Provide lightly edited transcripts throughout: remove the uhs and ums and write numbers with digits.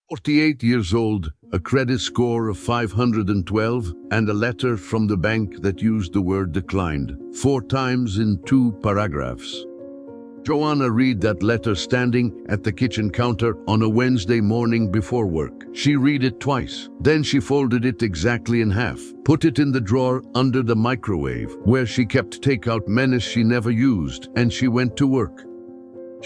48 years old, a credit score of 512, and a letter from the bank that used the word declined 4 times in 2 paragraphs. Joanna read that letter standing at the kitchen counter on a Wednesday morning before work. She read it twice. Then she folded it exactly in half, put it in the drawer under the microwave, where she kept takeout menus she never used, and she went to work.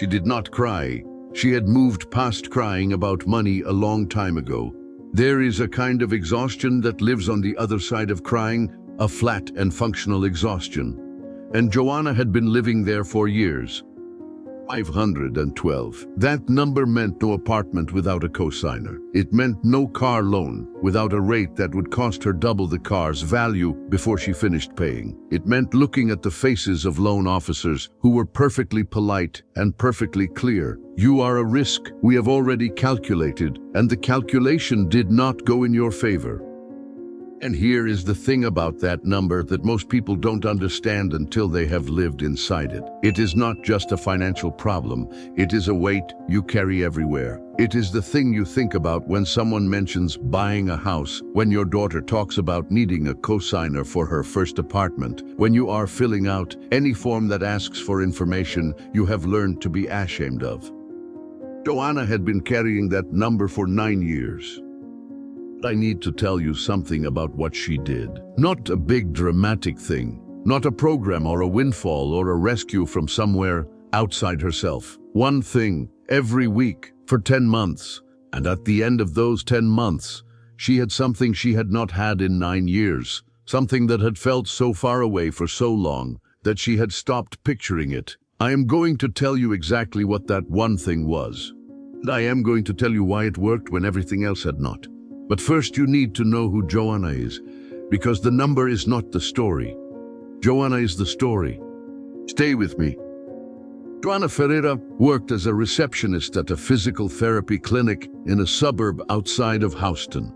She did not cry. She had moved past crying about money a long time ago. There is a kind of exhaustion that lives on the other side of crying, a flat and functional exhaustion. And Joanna had been living there for years. 512. That number meant no apartment without a cosigner. It meant no car loan without a rate that would cost her double the car's value before she finished paying. It meant looking at the faces of loan officers who were perfectly polite and perfectly clear. You are a risk we have already calculated, and the calculation did not go in your favor. And here is the thing about that number that most people don't understand until they have lived inside it. It is not just a financial problem. It is a weight you carry everywhere. It is the thing you think about when someone mentions buying a house, when your daughter talks about needing a cosigner for her first apartment, when you are filling out any form that asks for information you have learned to be ashamed of. Joanna had been carrying that number for 9 years. I need to tell you something about what she did. Not a big dramatic thing, not a program or a windfall or a rescue from somewhere outside herself. One thing every week for 10 months. And at the end of those 10 months, she had something she had not had in 9 years. Something that had felt so far away for so long that she had stopped picturing it. I am going to tell you exactly what that one thing was. And I am going to tell you why it worked when everything else had not. But first you need to know who Joanna is, because the number is not the story. Joanna is the story. Stay with me. Joanna Ferreira worked as a receptionist at a physical therapy clinic in a suburb outside of Houston.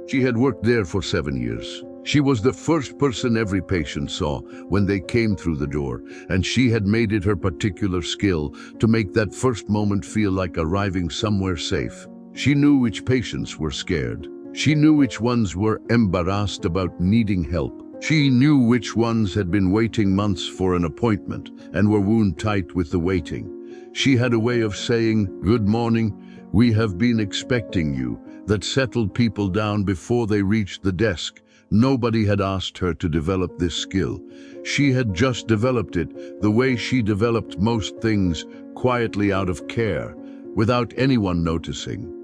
She had worked there for 7 years. She was the first person every patient saw when they came through the door, and she had made it her particular skill to make that first moment feel like arriving somewhere safe. She knew which patients were scared. She knew which ones were embarrassed about needing help. She knew which ones had been waiting months for an appointment and were wound-tight with the waiting. She had a way of saying, "Good morning, we have been expecting you," that settled people down before they reached the desk. Nobody had asked her to develop this skill. She had just developed it the way she developed most things, quietly out of care, without anyone noticing.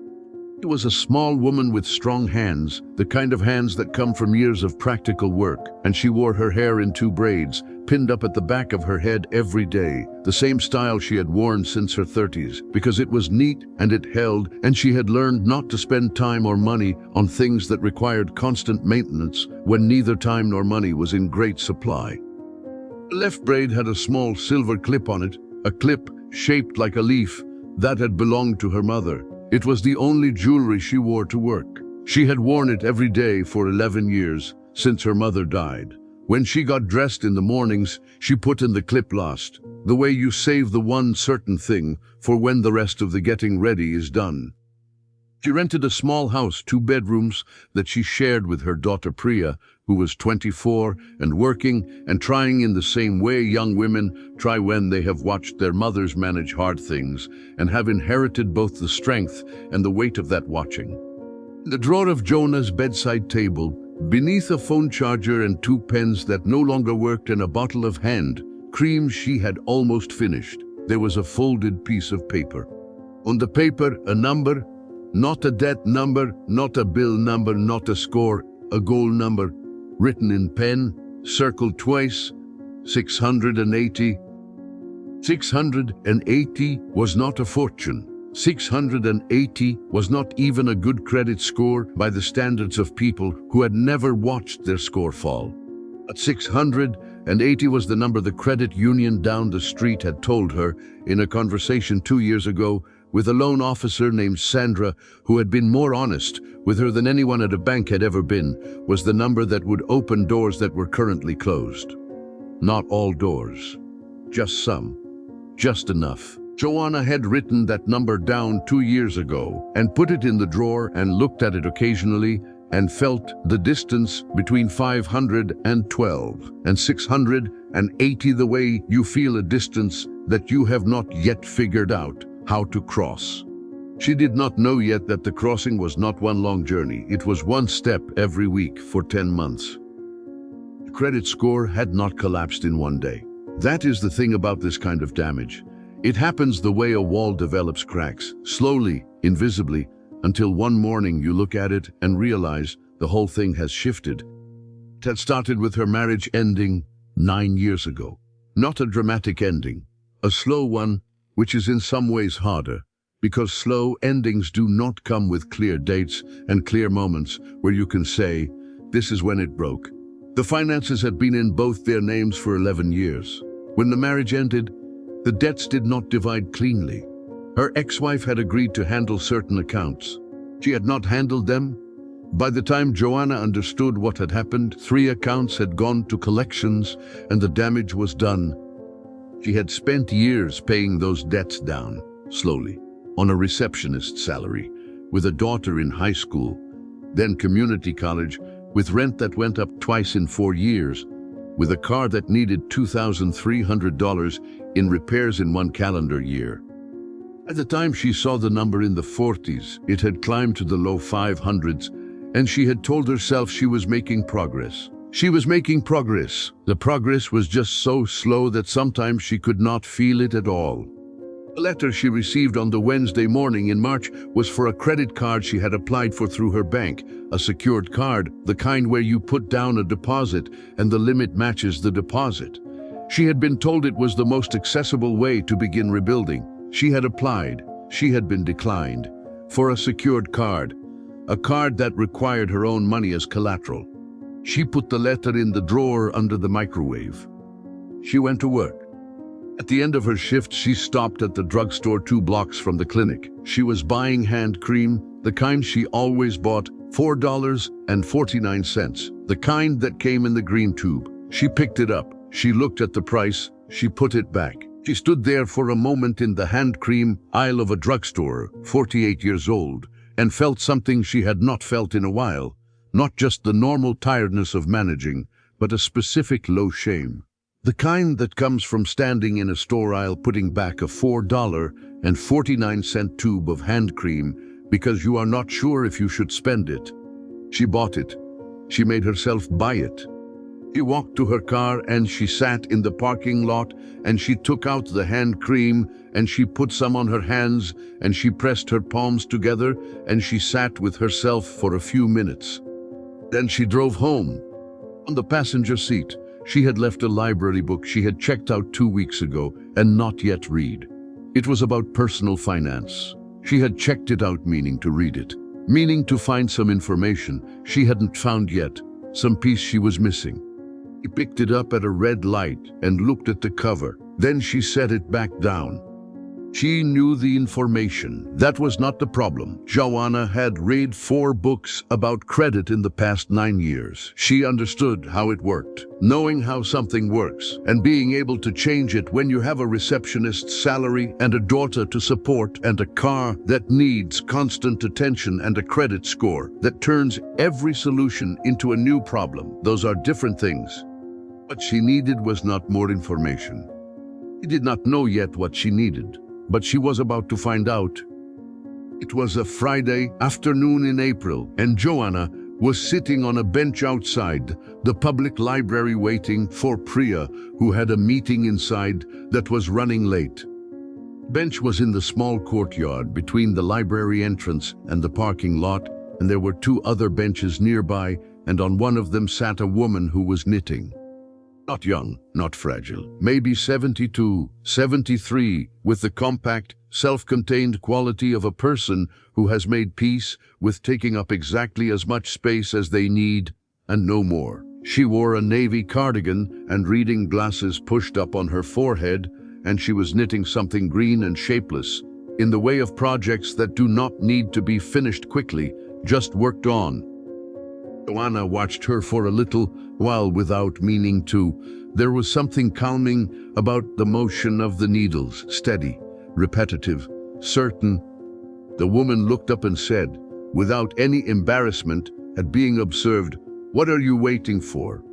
She was a small woman with strong hands, the kind of hands that come from years of practical work, and she wore her hair in 2 braids, pinned up at the back of her head every day, the same style she had worn since her 30s, because it was neat and it held, and she had learned not to spend time or money on things that required constant maintenance when neither time nor money was in great supply. The left braid had a small silver clip on it, a clip shaped like a leaf that had belonged to her mother. It was the only jewelry she wore to work. She had worn it every day for 11 years, since her mother died. When she got dressed in the mornings, she put in the clip last, the way you save the one certain thing for when the rest of the getting ready is done. She rented a small house, 2 bedrooms, that she shared with her daughter Priya, who was 24 and working and trying in the same way young women try when they have watched their mothers manage hard things and have inherited both the strength and the weight of that watching. In the drawer of Joanna's bedside table, beneath a phone charger and 2 pens that no longer worked and a bottle of hand cream she had almost finished, there was a folded piece of paper. On the paper, a number, not a debt number, not a bill number, not a score, a goal number, written in pen, circled twice, 680. 680 was not a fortune. 680 was not even a good credit score by the standards of people who had never watched their score fall. At 680 was the number the credit union down the street had told her in a conversation 2 years ago with a loan officer named Sandra, who had been more honest with her than anyone at a bank had ever been, was the number that would open doors that were currently closed. Not all doors, just some, just enough. Joanna had written that number down 2 years ago and put it in the drawer and looked at it occasionally and felt the distance between 512 and 680, the way you feel a distance that you have not yet figured out how to cross. She did not know yet that the crossing was not one long journey. It was one step every week for 10 months. The credit score had not collapsed in one day. That is the thing about this kind of damage. It happens the way a wall develops cracks, slowly, invisibly, until one morning you look at it and realize the whole thing has shifted. It had started with her marriage ending 9 years ago. Not a dramatic ending, a slow one, which is in some ways harder, because slow endings do not come with clear dates and clear moments where you can say, this is when it broke. The finances had been in both their names for 11 years. When the marriage ended, the debts did not divide cleanly. Her ex-wife had agreed to handle certain accounts. She had not handled them. By the time Joanna understood what had happened, 3 accounts had gone to collections and the damage was done. She had spent years paying those debts down, slowly, on a receptionist's salary, with a daughter in high school, then community college, with rent that went up twice in 4 years, with a car that needed $2,300 in repairs in 1 calendar year. At the time she saw the number in the 40s, it had climbed to the low 500s, and she had told herself she was making progress. She was making progress. The progress was just so slow that sometimes she could not feel it at all. The letter she received on the Wednesday morning in March was for a credit card she had applied for through her bank, a secured card, the kind where you put down a deposit and the limit matches the deposit. She had been told it was the most accessible way to begin rebuilding. She had applied. She had been declined for a secured card, a card that required her own money as collateral. She put the letter in the drawer under the microwave. She went to work. At the end of her shift, she stopped at the drugstore 2 blocks from the clinic. She was buying hand cream, the kind she always bought, $4.49, the kind that came in the green tube. She picked it up. She looked at the price. She put it back. She stood there for a moment in the hand cream aisle of a drugstore, 48 years old, and felt something she had not felt in a while. Not just the normal tiredness of managing, but a specific low shame. The kind that comes from standing in a store aisle putting back a $4.49 tube of hand cream because you are not sure if you should spend it. She bought it. She made herself buy it. She walked to her car and she sat in the parking lot and she took out the hand cream and she put some on her hands and she pressed her palms together and she sat with herself for a few minutes. Then she drove home. On the passenger seat, she had left a library book she had checked out 2 weeks ago and not yet read. It was about personal finance. She had checked it out meaning to read it, meaning to find some information she hadn't found yet, some piece she was missing. She picked it up at a red light and looked at the cover. Then she set it back down. She knew the information. That was not the problem. Joanna had read 4 books about credit in the past 9 years. She understood how it worked. Knowing how something works and being able to change it when you have a receptionist's salary and a daughter to support and a car that needs constant attention and a credit score that turns every solution into a new problem. Those are different things. What she needed was not more information. She did not know yet what she needed, but she was about to find out. It was a Friday afternoon in April, and Joanna was sitting on a bench outside the public library waiting for Priya, who had a meeting inside that was running late. Bench was in the small courtyard between the library entrance and the parking lot, and there were 2 other benches nearby, and on one of them sat a woman who was knitting. Not young, not fragile, maybe 72, 73, with the compact, self-contained quality of a person who has made peace with taking up exactly as much space as they need, and no more. She wore a navy cardigan and reading glasses pushed up on her forehead, and she was knitting something green and shapeless, in the way of projects that do not need to be finished quickly, just worked on. Joanna watched her for a little while without meaning to. There was something calming about the motion of the needles, steady, repetitive, certain. The woman looked up and said, without any embarrassment at being observed, "What are you waiting for?"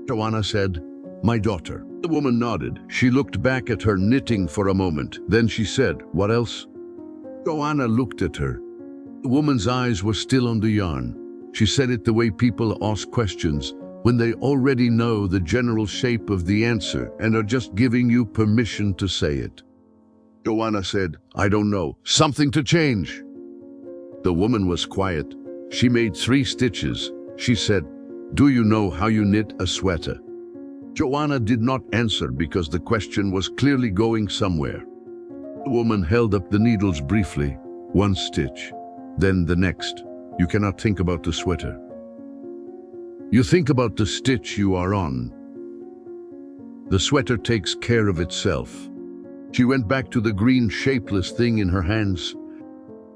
Joanna said, "My daughter." The woman nodded. She looked back at her knitting for a moment. Then she said, "What else?" Joanna looked at her. The woman's eyes were still on the yarn. She said it the way people ask questions, when they already know the general shape of the answer and are just giving you permission to say it. Joanna said, "I don't know. Something to change." The woman was quiet. She made 3 stitches. She said, "Do you know how you knit a sweater?" Joanna did not answer because the question was clearly going somewhere. The woman held up the needles briefly. 1 stitch, then the next. You cannot think about the sweater. You think about the stitch you are on. The sweater takes care of itself. She went back to the green shapeless thing in her hands.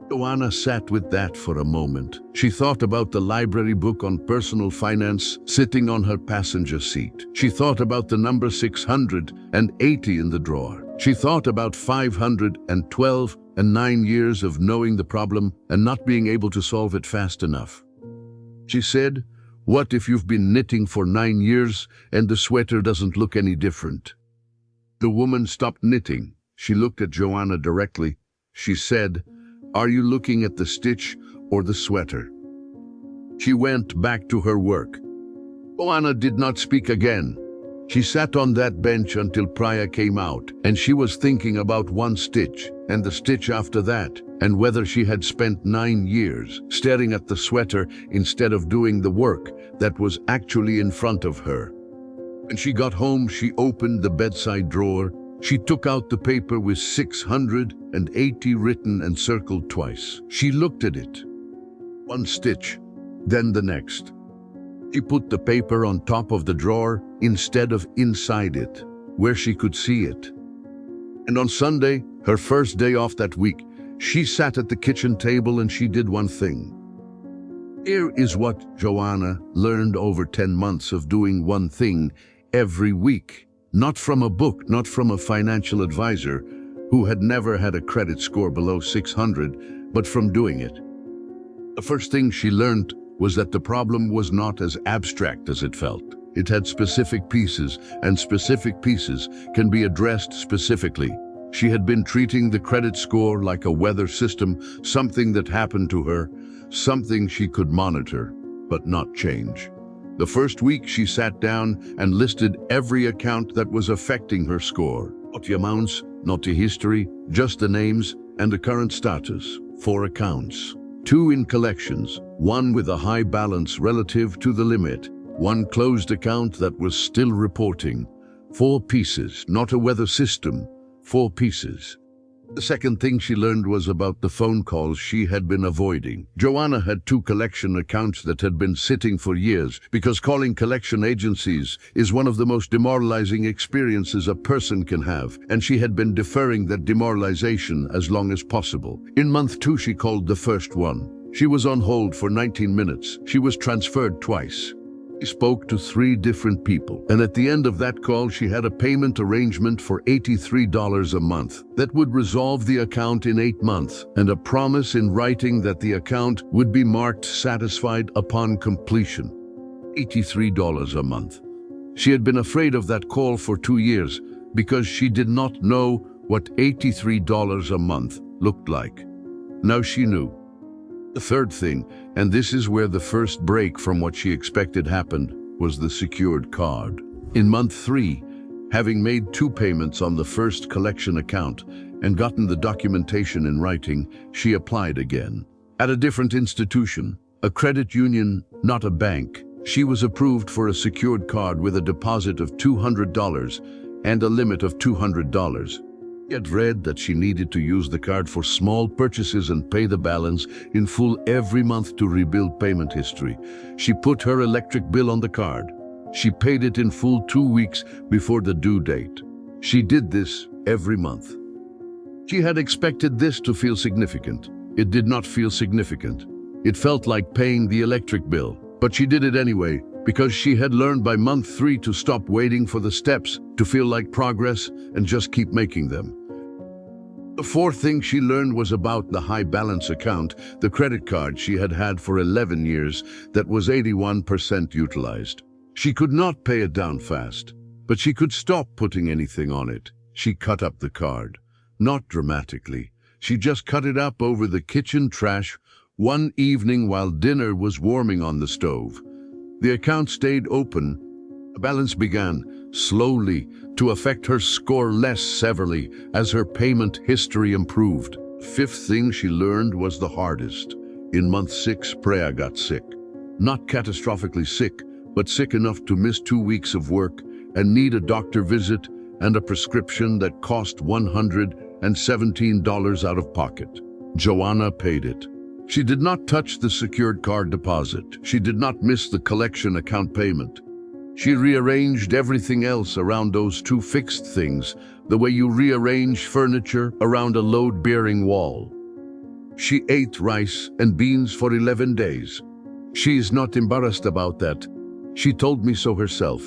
Joanna sat with that for a moment. She thought about the library book on personal finance sitting on her passenger seat. She thought about the number 680 in the drawer. She thought about 512 and 9 years of knowing the problem and not being able to solve it fast enough. She said, "What if you've been knitting for 9 years and the sweater doesn't look any different?" The woman stopped knitting. She looked at Joanna directly. She said, "Are you looking at the stitch or the sweater?" She went back to her work. Joanna did not speak again. She sat on that bench until Priya came out, and she was thinking about 1 stitch, and the stitch after that, and whether she had spent 9 years staring at the sweater instead of doing the work that was actually in front of her. When she got home, she opened the bedside drawer. She took out the paper with 680 written and circled twice. She looked at it. 1 stitch, then the next. She put the paper on top of the drawer instead of inside it, where she could see it. And on Sunday, her first day off that week, she sat at the kitchen table and she did 1 thing. Here is what Joanna learned over 10 months of doing 1 thing every week. Not from a book, not from a financial advisor who had never had a credit score below 600, but from doing it. The first thing she learned was that the problem was not as abstract as it felt. It had specific pieces, and specific pieces can be addressed specifically. She had been treating the credit score like a weather system, something that happened to her, something she could monitor, but not change. The first week she sat down and listed every account that was affecting her score. Not the amounts, not the history, just the names and the current status. 4 accounts. 2 in collections, 1 with a high balance relative to the limit, 1 closed account that was still reporting. 4 pieces, not a weather system, 4 pieces. The second thing she learned was about the phone calls she had been avoiding. Joanna had 2 collection accounts that had been sitting for years because calling collection agencies is one of the most demoralizing experiences a person can have, and she had been deferring that demoralization as long as possible. In month 2, she called the first one. She was on hold for 19 minutes. She was transferred twice. She spoke to 3 different people, and at the end of that call, she had a payment arrangement for $83 a month that would resolve the account in 8 months, and a promise in writing that the account would be marked satisfied upon completion. $83 a month. She had been afraid of that call for 2 years because she did not know what $83 a month looked like. Now she knew. The third thing, and this is where the first break from what she expected happened, was the secured card. In month 3, having made 2 payments on the first collection account and gotten the documentation in writing, she applied again. At a different institution, a credit union, not a bank, she was approved for a secured card with a deposit of $200 and a limit of $200. She had read that she needed to use the card for small purchases and pay the balance in full every month to rebuild payment history. She put her electric bill on the card. She paid it in full 2 weeks before the due date. She did this every month. She had expected this to feel significant. It did not feel significant. It felt like paying the electric bill, but she did it anyway, because she had learned by month 3 to stop waiting for the steps to feel like progress and just keep making them. The fourth thing she learned was about the high balance account, the credit card she had had for 11 years that was 81% utilized. She could not pay it down fast, but she could stop putting anything on it. She cut up the card. Not dramatically. She just cut it up over the kitchen trash one evening while dinner was warming on the stove. The account stayed open. The balance began, slowly, to affect her score less severely as her payment history improved. Fifth thing she learned was the hardest. In month 6, Preya got sick. Not catastrophically sick, but sick enough to miss 2 weeks of work and need a doctor visit and a prescription that cost $117 out of pocket. Joanna paid it. She did not touch the secured card deposit. She did not miss the collection account payment. She rearranged everything else around those 2 fixed things, the way you rearrange furniture around a load-bearing wall. She ate rice and beans for 11 days. She is not embarrassed about that. She told me so herself.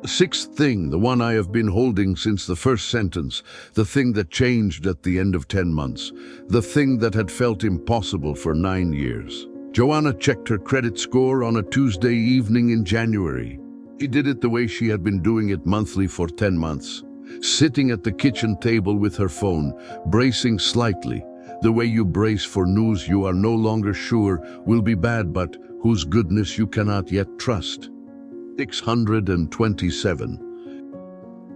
The sixth thing, the one I have been holding since the first sentence, the thing that changed at the end of 10 months, the thing that had felt impossible for 9 years. Joanna checked her credit score on a Tuesday evening in January. She did it the way she had been doing it monthly for 10 months, sitting at the kitchen table with her phone, bracing slightly, the way you brace for news you are no longer sure will be bad but whose goodness you cannot yet trust. 627.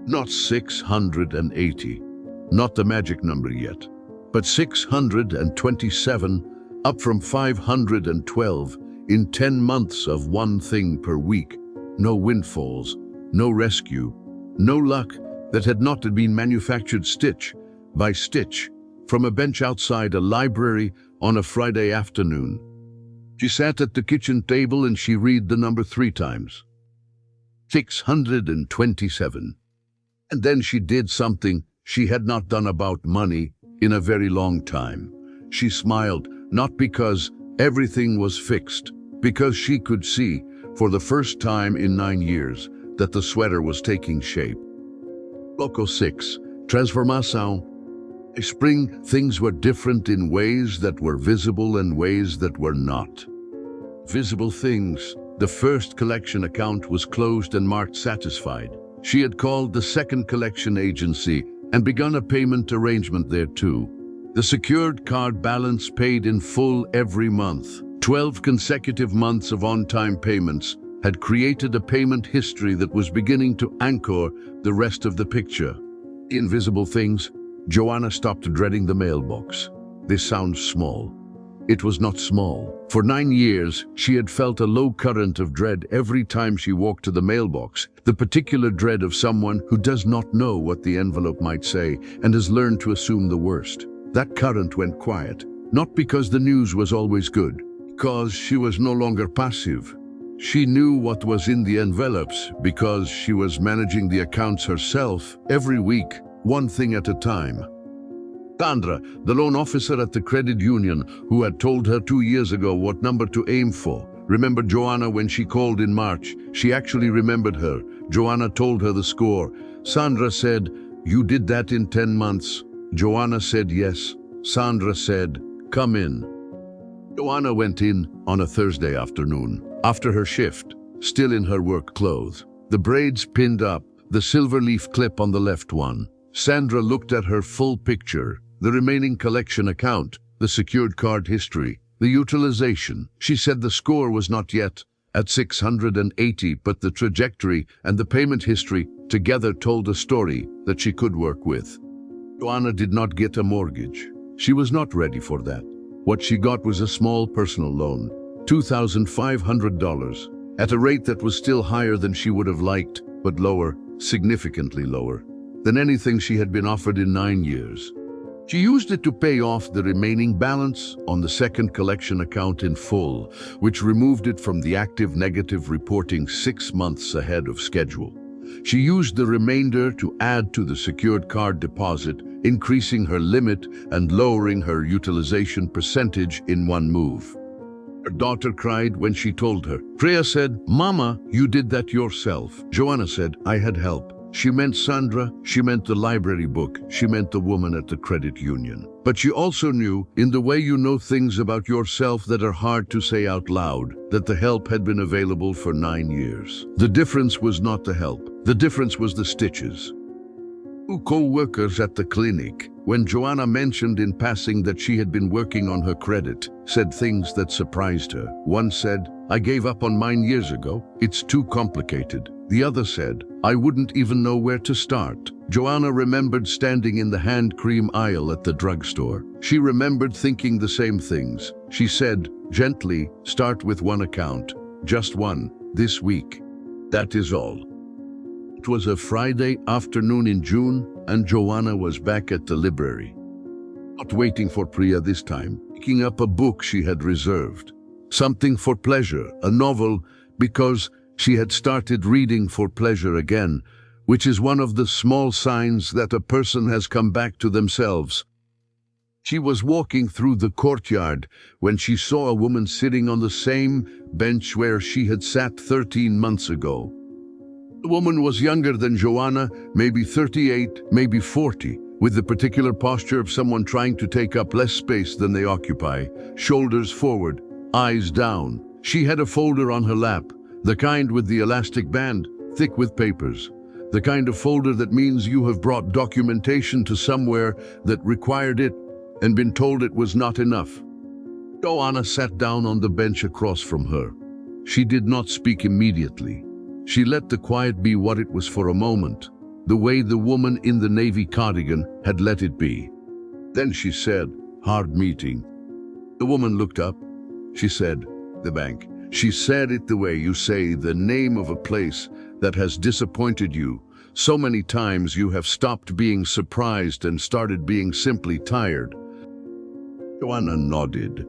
Not 680. Not the magic number yet, but 627, up from 512 in 10 months of one thing per week. No windfalls, no rescue, no luck that had not been manufactured stitch by stitch from a bench outside a library on a Friday afternoon. She sat at the kitchen table and she read the number 3 times. 627. And then she did something she had not done about money in a very long time. She smiled, not because everything was fixed, because she could see, for the first time in 9 years, that the sweater was taking shape. Bloco 6. Transformação. Spring, things were different in ways that were visible and ways that were not. Visible things. The first collection account was closed and marked satisfied. She had called the second collection agency and begun a payment arrangement there too. The secured card balance paid in full every month. 12 consecutive months of on-time payments had created a payment history that was beginning to anchor the rest of the picture. Invisible things. Joanna stopped dreading the mailbox. This sounds small. It was not small. For 9 years, she had felt a low current of dread every time she walked to the mailbox, the particular dread of someone who does not know what the envelope might say and has learned to assume the worst. That current went quiet, not because the news was always good, because she was no longer passive. She knew what was in the envelopes because she was managing the accounts herself every week, one thing at a time. Sandra, the loan officer at the credit union, who had told her 2 years ago what number to aim for, remembered Joanna when she called in March. She actually remembered her. Joanna told her the score. Sandra said, "You did that in 10 months." Joanna said yes. Sandra said, "Come in." Joanna went in on a Thursday afternoon, after her shift, still in her work clothes. The braids pinned up, the silver leaf clip on the left one. Sandra looked at her full picture, the remaining collection account, the secured card history, the utilization. She said the score was not yet at 680, but the trajectory and the payment history together told a story that she could work with. Joanna did not get a mortgage. She was not ready for that. What she got was a small personal loan, $2,500, at a rate that was still higher than she would have liked, but lower, significantly lower, than anything she had been offered in 9 years. She used it to pay off the remaining balance on the second collection account in full, which removed it from the active negative reporting 6 months ahead of schedule. She used the remainder to add to the secured card deposit, increasing her limit and lowering her utilization percentage in one move. Her daughter cried when she told her. Preya said, "Mama, you did that yourself." Joanna said, "I had help." She meant Sandra, she meant the library book, she meant the woman at the credit union. But she also knew, in the way you know things about yourself that are hard to say out loud, that the help had been available for 9 years. The difference was not the help. The difference was the stitches. Two co-workers at the clinic, when Joanna mentioned in passing that she had been working on her credit, said things that surprised her. One said, "I gave up on mine years ago. It's too complicated." The other said, "I wouldn't even know where to start." Joanna remembered standing in the hand cream aisle at the drugstore. She remembered thinking the same things. She said, gently, "Start with one account. Just one, this week. That is all." It was a Friday afternoon in June, and Joanna was back at the library. Not waiting for Priya this time, picking up a book she had reserved. Something for pleasure, a novel, because she had started reading for pleasure again, which is one of the small signs that a person has come back to themselves. She was walking through the courtyard when she saw a woman sitting on the same bench where she had sat 13 months ago. The woman was younger than Joanna, maybe 38, maybe 40, with the particular posture of someone trying to take up less space than they occupy, shoulders forward, eyes down. She had a folder on her lap, the kind with the elastic band, thick with papers. The kind of folder that means you have brought documentation to somewhere that required it and been told it was not enough. Joanna sat down on the bench across from her. She did not speak immediately. She let the quiet be what it was for a moment, the way the woman in the navy cardigan had let it be. Then she said, "Hard meeting." The woman looked up. She said, "The bank." She said it the way you say the name of a place that has disappointed you. So many times you have stopped being surprised and started being simply tired. Joanna nodded.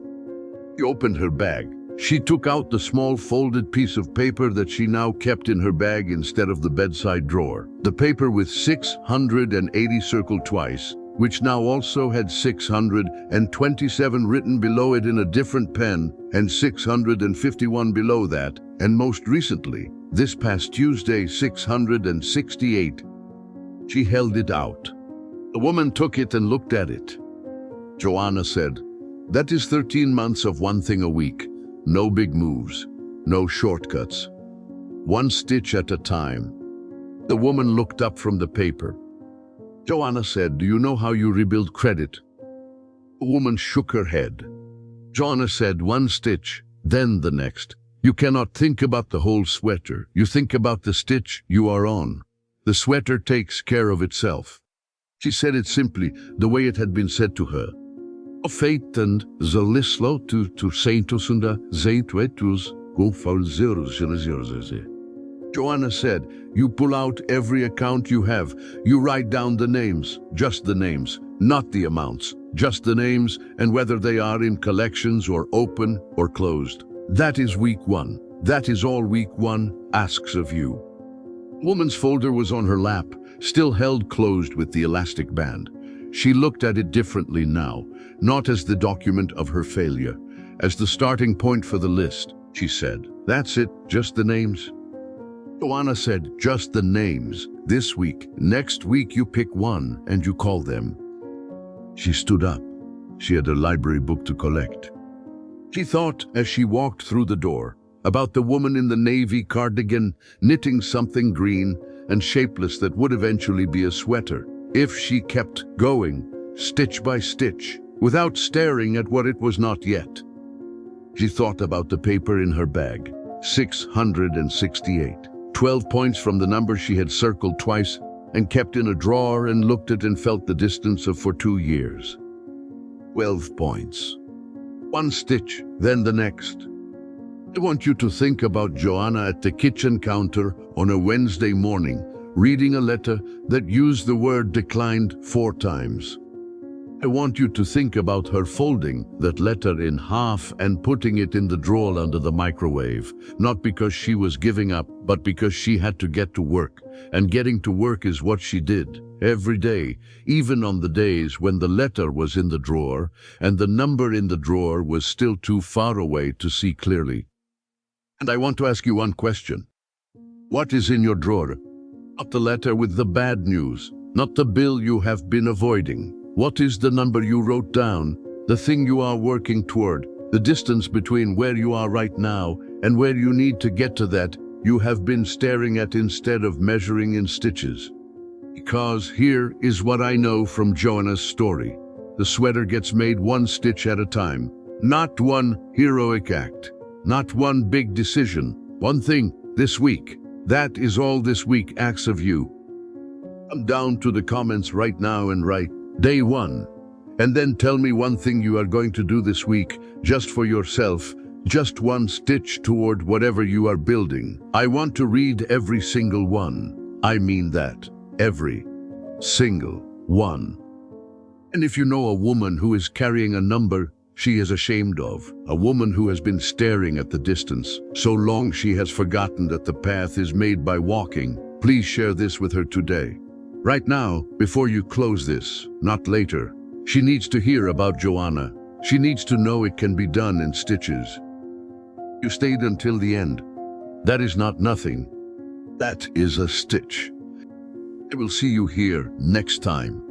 She opened her bag. She took out the small folded piece of paper that she now kept in her bag instead of the bedside drawer. The paper with 680 circled twice, which now also had 627 written below it in a different pen, and 651 below that, and most recently, this past Tuesday, 668. She held it out. The woman took it and looked at it. Joanna said, "That is 13 months of one thing a week. No big moves, no shortcuts. One stitch at a time." The woman looked up from the paper. Joanna said, "Do you know how you rebuild credit?" The woman shook her head. Joanna said, "One stitch, then the next. You cannot think about the whole sweater. You think about the stitch you are on. The sweater takes care of itself." She said it simply, the way it had been said to her. Fate and Zalislo to Saintosunda Zaintwetus go for 000. Joanna said, "You pull out every account you have. You write down the names, just the names, not the amounts, just the names and whether they are in collections or open or closed. That is week one. That is all week one asks of you." Woman's folder was on her lap, still held closed with the elastic band. She looked at it differently now, not as the document of her failure, as the starting point for the list. She said, "That's it, just the names." Joanna said, "Just the names. This week. Next week you pick one and you call them." She stood up. She had a library book to collect. She thought, as she walked through the door, about the woman in the navy cardigan knitting something green and shapeless that would eventually be a sweater, if she kept going, stitch by stitch, without staring at what it was not yet. She thought about the paper in her bag, 668. 12 points from the number she had circled twice and kept in a drawer and looked at and felt the distance of for 2 years. 12 points. One stitch, then the next. I want you to think about Joanna at the kitchen counter on a Wednesday morning, reading a letter that used the word declined 4 times. I want you to think about her folding that letter in half and putting it in the drawer under the microwave, not because she was giving up, but because she had to get to work, and getting to work is what she did, every day, even on the days when the letter was in the drawer, and the number in the drawer was still too far away to see clearly. And I want to ask you one question. What is in your drawer? Not the letter with the bad news, not the bill you have been avoiding. What is the number you wrote down, the thing you are working toward, the distance between where you are right now and where you need to get to that you have been staring at instead of measuring in stitches? Because here is what I know from Joanna's story. The sweater gets made one stitch at a time, not one heroic act, not one big decision, one thing this week. That is all this week asks of you. Come down to the comments right now and write day 1. And then tell me one thing you are going to do this week, just for yourself, just one stitch toward whatever you are building. I want to read every single one. I mean that. Every single one. And if you know a woman who is carrying a number she is ashamed of, a woman who has been staring at the distance so long she has forgotten that the path is made by walking, please share this with her today. Right now, before you close this, not later. She needs to hear about Joanna. She needs to know it can be done in stitches. You stayed until the end. That is not nothing. That is a stitch. I will see you here next time.